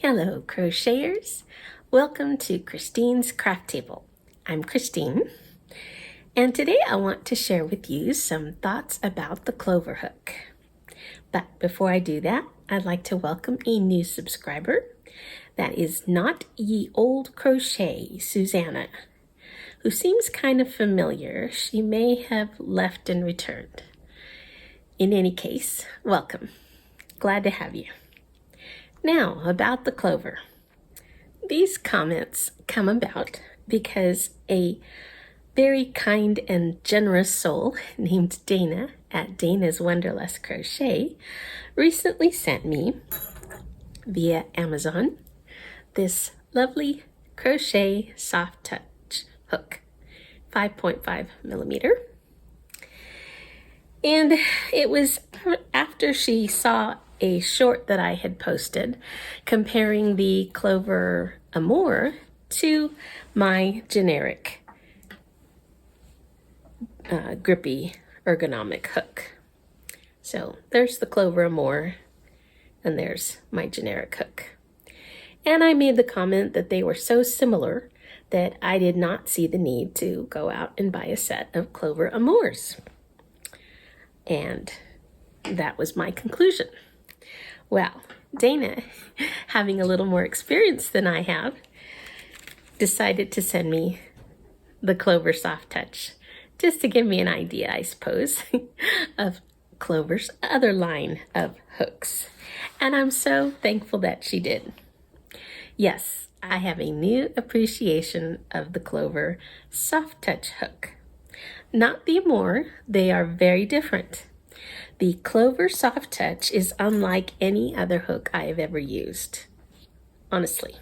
Hello, crocheters. Welcome to Christine's Craft Table. I'm Christine, and today I want to share with you some thoughts about the Clover hook. But before I do that, I'd like to welcome a new subscriber. That is Not Ye Old Crochet, Susanna, who seems kind of familiar. She may have left and returned. In any case, welcome. Glad to have you. Now, about the Clover. These comments come about because a very kind and generous soul named Dana at Dana's Wonderlust Crochet recently sent me, via Amazon, this lovely crochet soft touch hook, 5.5 millimeter. And it was after she saw a short that I had posted comparing the Clover Amour to my generic grippy ergonomic hook. So there's the Clover Amour and there's my generic hook. And I made the comment that they were so similar that I did not see the need to go out and buy a set of Clover Amours. And that was my conclusion. Well, Dana, having a little more experience than I have, decided to send me the Clover Soft Touch, just to give me an idea, I suppose, of Clover's other line of hooks. And I'm so thankful that she did. Yes, I have a new appreciation of the Clover Soft Touch hook. Not the Amour, they are very different. The Clover Soft Touch is unlike any other hook I have ever used, honestly.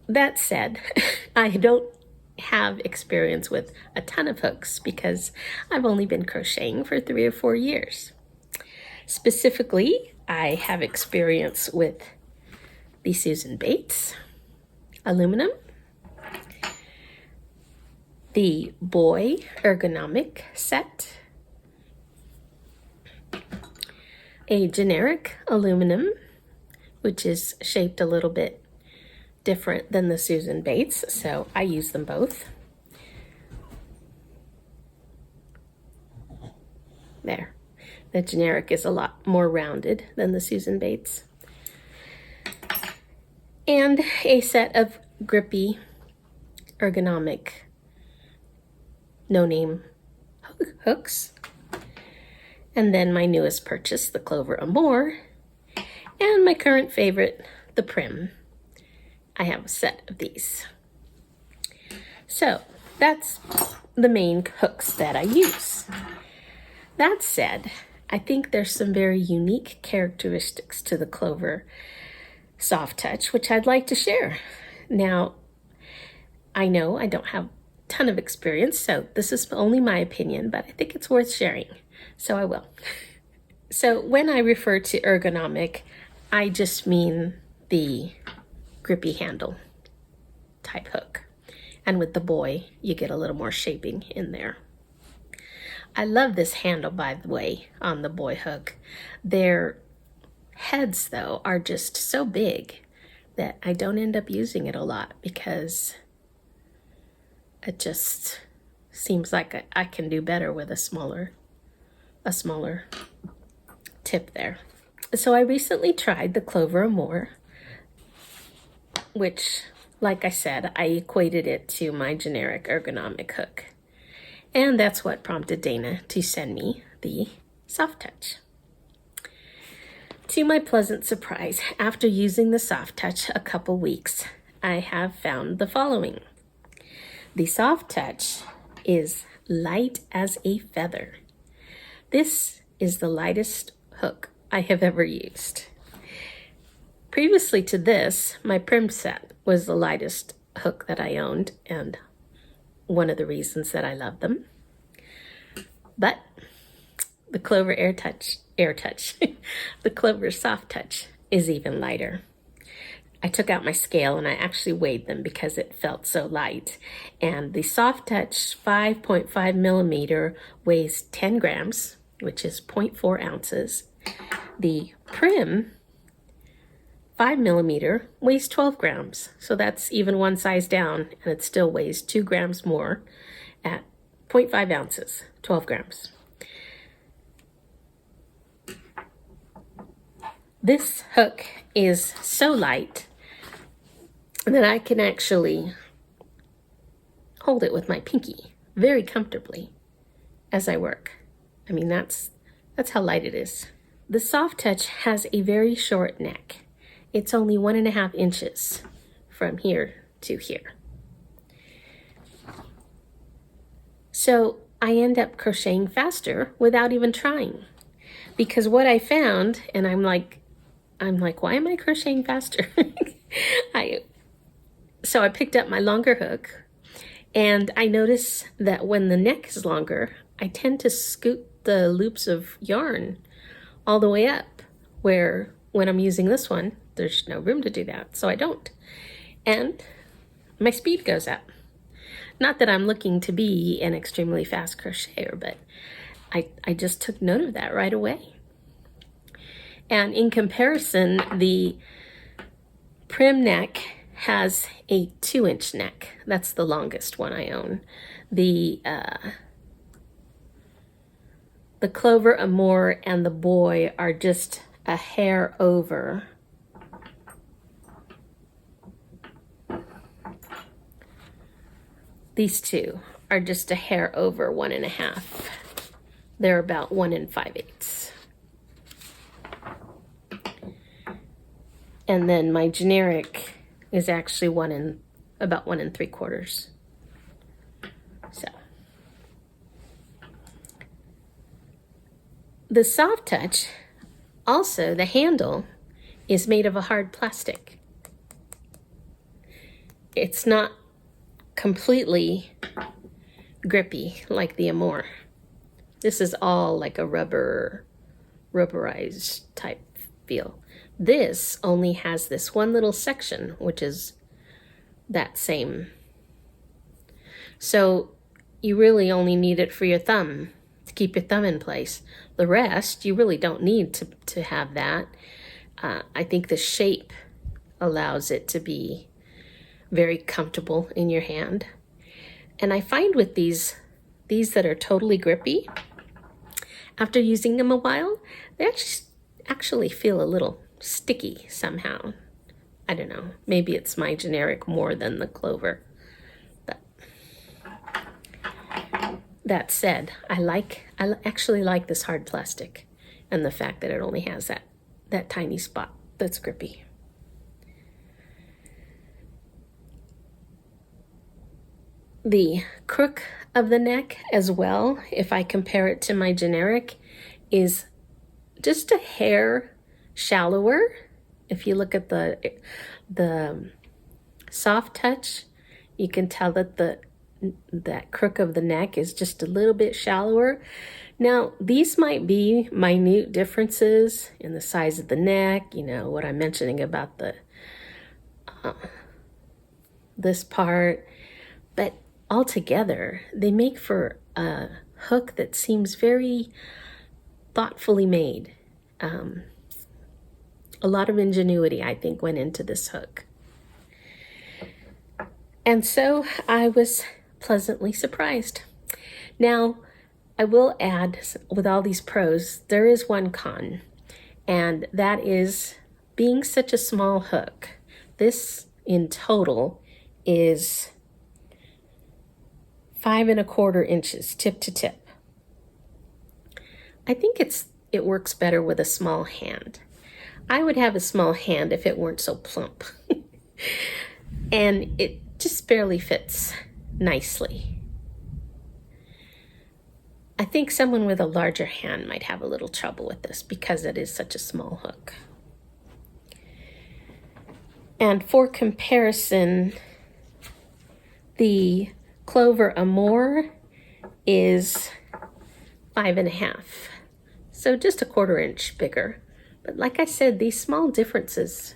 That said, I don't have experience with a ton of hooks because I've only been crocheting for 3 or 4 years. Specifically, I have experience with the Susan Bates aluminum, the Boy ergonomic set, a generic aluminum, which is shaped a little bit different than the Susan Bates, so I use them both. There. The generic is a lot more rounded than the Susan Bates. And a set of grippy ergonomic no-name hooks. And then my newest purchase, the Clover Amour, and my current favorite, the Prim. I have a set of these. So that's the main hooks that I use. That said, I think there's some very unique characteristics to the Clover Soft Touch, which I'd like to share. Now, I know I don't have ton of experience, so this is only my opinion, but I think it's worth sharing, so I will. So when I refer to ergonomic, I just mean the grippy handle type hook. And with the Boy, you get a little more shaping in there. I love this handle, by the way, on the Boy hook. Their heads, though, are just so big that I don't end up using it a lot because it just seems like I can do better with a smaller tip there. So I recently tried the Clover Amour, which, like I said, I equated it to my generic ergonomic hook. And that's what prompted Dana to send me the Soft Touch. To my pleasant surprise, after using the Soft Touch a couple weeks, I have found the following. The Soft Touch is light as a feather. This is the lightest hook I have ever used. Previously to this, my Prim set was the lightest hook that I owned and one of the reasons that I love them. But the Clover the Clover Soft Touch is even lighter. I took out my scale and I actually weighed them because it felt so light. And the Soft Touch 5.5 millimeter weighs 10 grams, which is 0.4 ounces. The Prim 5mm weighs 12 grams. So that's even one size down, and it still weighs 2 grams more at 0.5 ounces, 12 grams. This hook is so light that I can actually hold it with my pinky very comfortably as I work. I mean, that's how light it is. The Soft Touch has a very short neck. It's only 1.5 inches from here to here. So I end up crocheting faster without even trying. Because what I found, and I'm like, why am I crocheting faster? So I picked up my longer hook, and I notice that when the neck is longer, I tend to scoot the loops of yarn all the way up, where when I'm using this one, there's no room to do that, so I don't. And my speed goes up. Not that I'm looking to be an extremely fast crocheter, but I just took note of that right away. And in comparison, the Prim neck has a 2-inch neck. That's the longest one I own. The Clover Amour and the Boy are just a hair over. These two are just a hair over 1.5. They're about 1 5/8. And then my generic is actually about 1 3/4. So the Soft Touch, also the handle is made of a hard plastic. It's not completely grippy like the Amour. This is all like a rubberized type feel. This only has this one little section, which is that same. So you really only need it for your thumb, to keep your thumb in place. The rest, you really don't need to have that. I think the shape allows it to be very comfortable in your hand. And I find with these that are totally grippy, after using them a while, they actually feel a little sticky somehow. I don't know. Maybe it's my generic more than the Clover. But that said, I actually like this hard plastic, and the fact that it only has that tiny spot that's grippy. The crook of the neck as well, if I compare it to my generic, is just a hair shallower. If you look at the Soft Touch, you can tell that that crook of the neck is just a little bit shallower. Now, these might be minute differences in the size of the neck, what I'm mentioning about this part, but altogether, they make for a hook that seems very thoughtfully made. A lot of ingenuity, I think, went into this hook. And so I was pleasantly surprised. Now, I will add, with all these pros, there is one con, and that is being such a small hook. This in total is 5 1/4 inches tip to tip. I think it works better with a small hand. I would have a small hand if it weren't so plump. And it just barely fits nicely. I think someone with a larger hand might have a little trouble with this because it is such a small hook. And for comparison, the Clover Amour is 5 1/2. So just a 1/4 inch bigger. But like I said, these small differences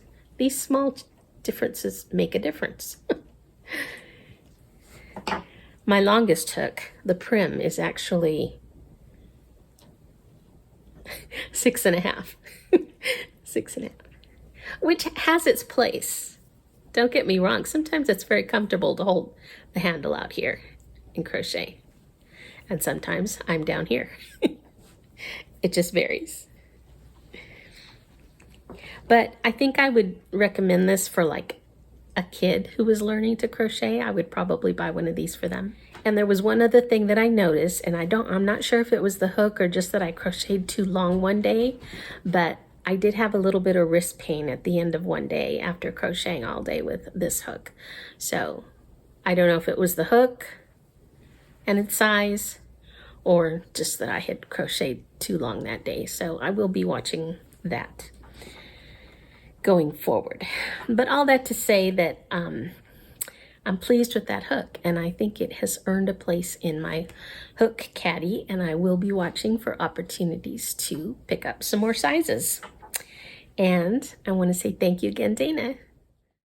make a difference. My longest hook, the Prim, is actually 6 1/2. 6 1/2. which has its place. Don't get me wrong. Sometimes it's very comfortable to hold the handle out here and crochet. And sometimes I'm down here. It just varies. But I think I would recommend this for like a kid who was learning to crochet. I would probably buy one of these for them. And there was one other thing that I noticed, and I'm not sure if it was the hook or just that I crocheted too long one day, but I did have a little bit of wrist pain at the end of one day after crocheting all day with this hook. So I don't know if it was the hook and its size or just that I had crocheted too long that day. So I will be watching that going forward. But all that to say that I'm pleased with that hook, and I think it has earned a place in my hook caddy, and I will be watching for opportunities to pick up some more sizes. And I want to say thank you again, Dana.